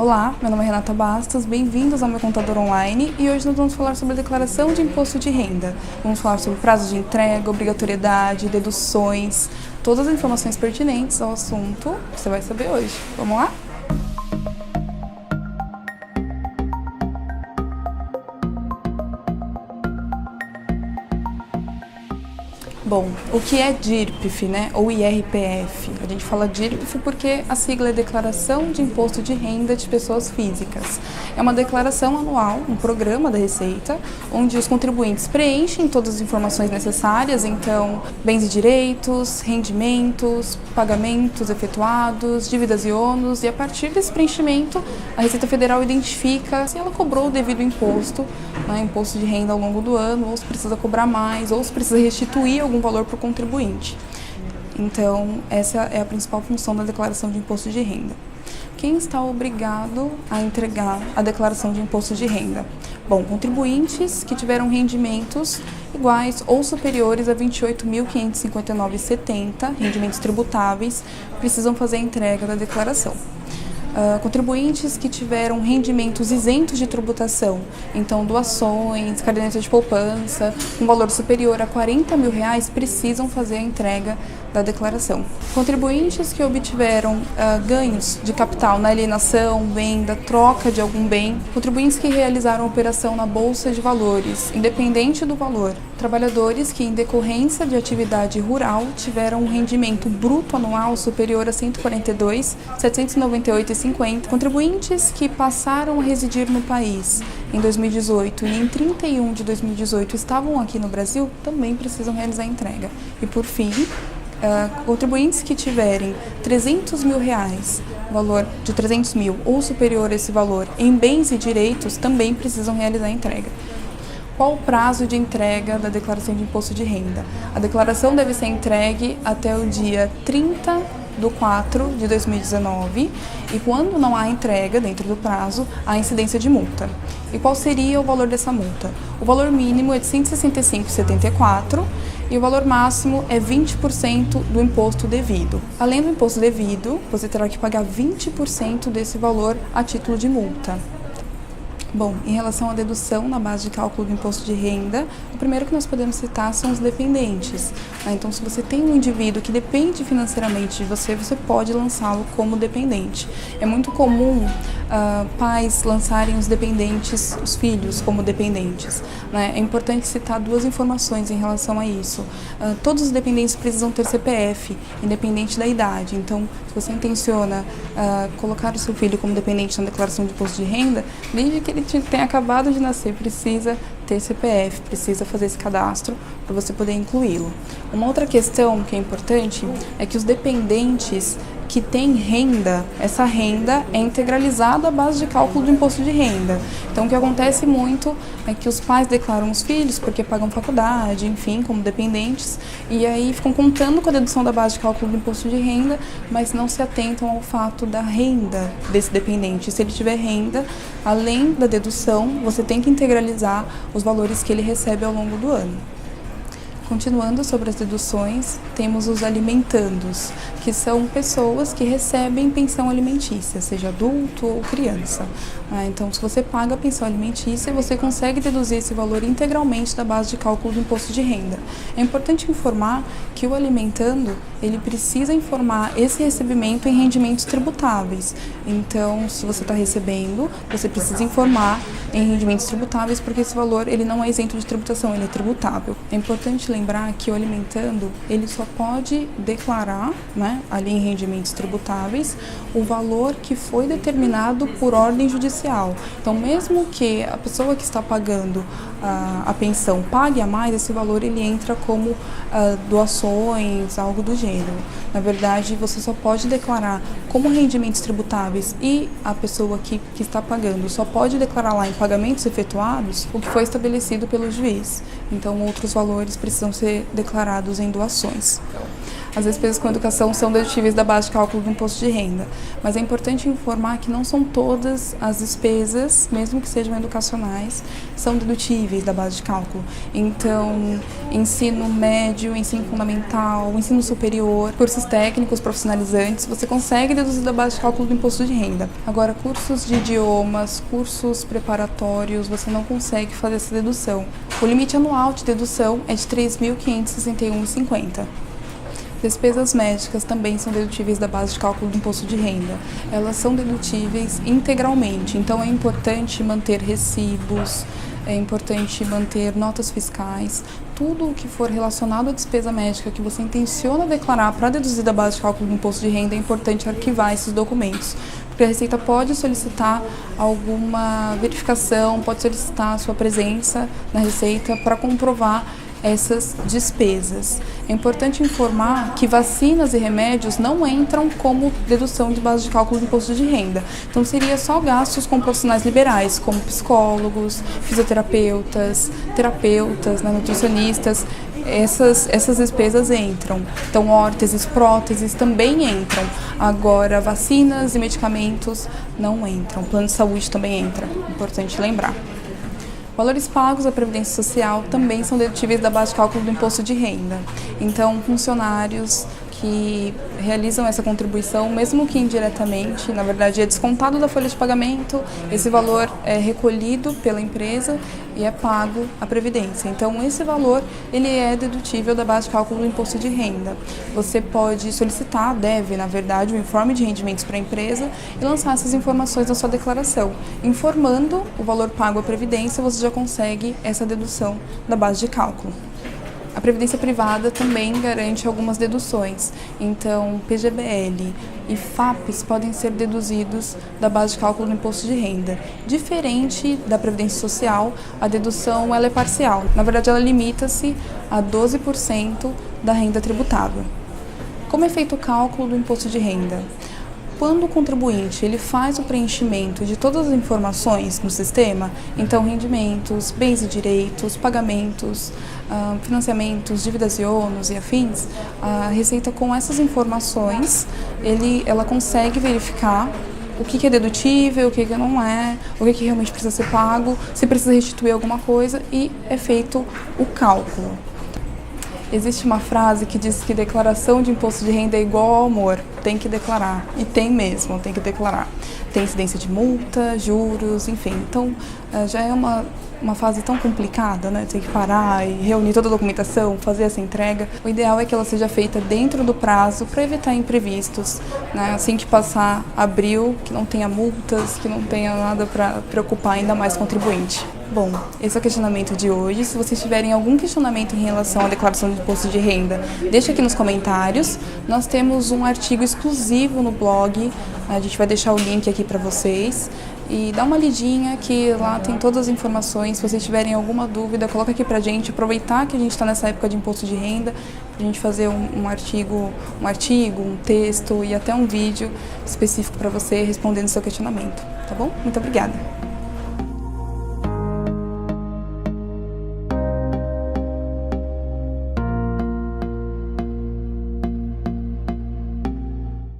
Olá, meu nome é Renata Bastos, bem-vindos ao meu contador online e hoje nós vamos falar sobre a declaração de imposto de renda. Vamos falar sobre prazo de entrega, obrigatoriedade, deduções, todas as informações pertinentes ao assunto que você vai saber hoje. Vamos lá? Bom, o que é DIRPF, né, ou IRPF? A gente fala DIRPF porque a sigla é Declaração de Imposto de Renda de Pessoas Físicas. É uma declaração anual, um programa da Receita, onde os contribuintes preenchem todas as informações necessárias, então, bens e direitos, rendimentos, pagamentos efetuados, dívidas e ônus, e a partir desse preenchimento, a Receita Federal identifica se ela cobrou o devido imposto, né, imposto de renda ao longo do ano, ou se precisa cobrar mais, ou se precisa restituir algum valor para o contribuinte. Então, essa é a principal função da declaração de imposto de renda. Quem está obrigado a entregar a declaração de imposto de renda? Bom, contribuintes que tiveram rendimentos iguais ou superiores a R$ 28.559,70, rendimentos tributáveis, precisam fazer a entrega da declaração. Contribuintes que tiveram rendimentos isentos de tributação, então doações, caderneta de poupança, um valor superior a R$ 40 mil, precisam fazer a entrega da declaração. Contribuintes que obtiveram ganhos de capital na alienação, venda, troca de algum bem, contribuintes que realizaram operação na Bolsa de Valores, independente do valor, trabalhadores que, em decorrência de atividade rural, tiveram um rendimento bruto anual superior a R$ 142.798,50, contribuintes que passaram a residir no país em 2018 e em 31 de 2018 estavam aqui no Brasil, também precisam realizar a entrega. E, por fim, contribuintes que tiverem R$ 300 mil, valor de 300 mil ou superior a esse valor em bens e direitos, também precisam realizar a entrega. Qual o prazo de entrega da declaração de imposto de renda? A declaração deve ser entregue até o dia 30/4/2019 e quando não há entrega dentro do prazo, há incidência de multa. E qual seria o valor dessa multa? O valor mínimo é de R$ 165,74 e o valor máximo é 20% do imposto devido. Além do imposto devido, você terá que pagar 20% desse valor a título de multa. Bom, em relação à dedução na base de cálculo do imposto de renda, o primeiro que nós podemos citar são os dependentes. Então, se você tem um indivíduo que depende financeiramente de você, você pode lançá-lo como dependente. É muito comum pais lançarem os dependentes, os filhos, como dependentes, né? É importante citar duas informações em relação a isso. Todos os dependentes precisam ter CPF, independente da idade. Então, se você intenciona colocar o seu filho como dependente na declaração de imposto de renda, desde que ele tenha acabado de nascer, precisa ter CPF, precisa fazer esse cadastro para você poder incluí-lo. Uma outra questão que é importante é que os dependentes que têm renda, essa renda é integralizada à base de cálculo do imposto de renda. Então, o que acontece muito é que os pais declaram os filhos porque pagam faculdade, enfim, como dependentes, e aí ficam contando com a dedução da base de cálculo do imposto de renda, mas não se atentam ao fato da renda desse dependente. Se ele tiver renda, além da dedução, você tem que integralizar os valores que ele recebe ao longo do ano. Continuando sobre as deduções, temos os alimentandos, que são pessoas que recebem pensão alimentícia, seja adulto ou criança. Então, se você paga a pensão alimentícia, você consegue deduzir esse valor integralmente da base de cálculo do imposto de renda. É importante informar que o alimentando, ele precisa informar esse recebimento em rendimentos tributáveis. Então, se você está recebendo, você precisa informar em rendimentos tributáveis, porque esse valor ele não é isento de tributação, ele é tributável. É importante lembrar que o alimentando, ele só pode declarar, né, ali em rendimentos tributáveis, o valor que foi determinado por ordem judicial. Então, mesmo que a pessoa que está pagando a pensão pague a mais, esse valor ele entra como doações, algo do gênero. Na verdade, você só pode declarar como rendimentos tributáveis e a pessoa que está pagando só pode declarar lá em pagamentos efetuados o que foi estabelecido pelo juiz. Então, outros valores precisam ser declarados em doações. as despesas com educação são dedutíveis da base de cálculo do imposto de renda. Mas é importante informar que não são todas as despesas, mesmo que sejam educacionais, são dedutíveis da base de cálculo. Então, ensino médio, ensino fundamental, ensino superior, cursos técnicos profissionalizantes, você consegue deduzir da base de cálculo do imposto de renda. Agora, cursos de idiomas, cursos preparatórios, você não consegue fazer essa dedução. O limite anual de dedução é de R$ 3.561,50. Despesas médicas também são dedutíveis da base de cálculo do imposto de renda. Elas são dedutíveis integralmente, então é importante manter recibos, é importante manter notas fiscais, tudo o que for relacionado à despesa médica que você intenciona declarar para deduzir da base de cálculo do imposto de renda, é importante arquivar esses documentos. Porque a Receita pode solicitar alguma verificação, pode solicitar a sua presença na Receita para comprovar essas despesas. É importante informar que vacinas e remédios não entram como dedução de base de cálculo do imposto de renda. Então, seria só gastos com profissionais liberais, como psicólogos, fisioterapeutas, terapeutas, nutricionistas. Essas despesas entram. Então, órteses, próteses também entram. Agora, vacinas e medicamentos não entram. Plano de saúde também entra. Importante lembrar. Valores pagos à Previdência Social também são dedutíveis da base de cálculo do imposto de renda. Então, funcionários que realizam essa contribuição, mesmo que indiretamente, na verdade é descontado da folha de pagamento, esse valor é recolhido pela empresa e é pago à Previdência. Então, esse valor ele é dedutível da base de cálculo do imposto de renda. Você pode solicitar, deve, na verdade, um informe de rendimentos para a empresa e lançar essas informações na sua declaração. Informando o valor pago à Previdência, você já consegue essa dedução da base de cálculo. A Previdência Privada também garante algumas deduções, então PGBL e FAPES podem ser deduzidos da base de cálculo do imposto de renda. Diferente da Previdência Social, a dedução ela é parcial, na verdade ela limita-se a 12% da renda tributável. Como é feito o cálculo do imposto de renda? Quando o contribuinte ele faz o preenchimento de todas as informações no sistema, então rendimentos, bens e direitos, pagamentos, financiamentos, dívidas e ônus e afins, a Receita com essas informações, ela consegue verificar o que é dedutível, o que não é, o que realmente precisa ser pago, se precisa restituir alguma coisa e é feito o cálculo. Existe uma frase que diz que declaração de imposto de renda é igual ao amor, tem que declarar, e tem mesmo, tem que declarar. Tem incidência de multa, juros, enfim, então já é uma fase tão complicada, né? Tem que parar e reunir toda a documentação, fazer essa entrega. O ideal é que ela seja feita dentro do prazo para evitar imprevistos, né? Assim que passar abril, que não tenha multas, que não tenha nada para preocupar ainda mais o contribuinte. Bom, esse é o questionamento de hoje. Se vocês tiverem algum questionamento em relação à declaração de imposto de renda, deixa aqui nos comentários. Nós temos um artigo exclusivo no blog, a gente vai deixar o link aqui para vocês. E dá uma lidinha que lá tem todas as informações. Se vocês tiverem alguma dúvida, coloca aqui pra gente. Aproveitar que a gente está nessa época de imposto de renda, pra gente fazer um artigo, um texto e até um vídeo específico para você respondendo seu questionamento, tá bom? Muito obrigada!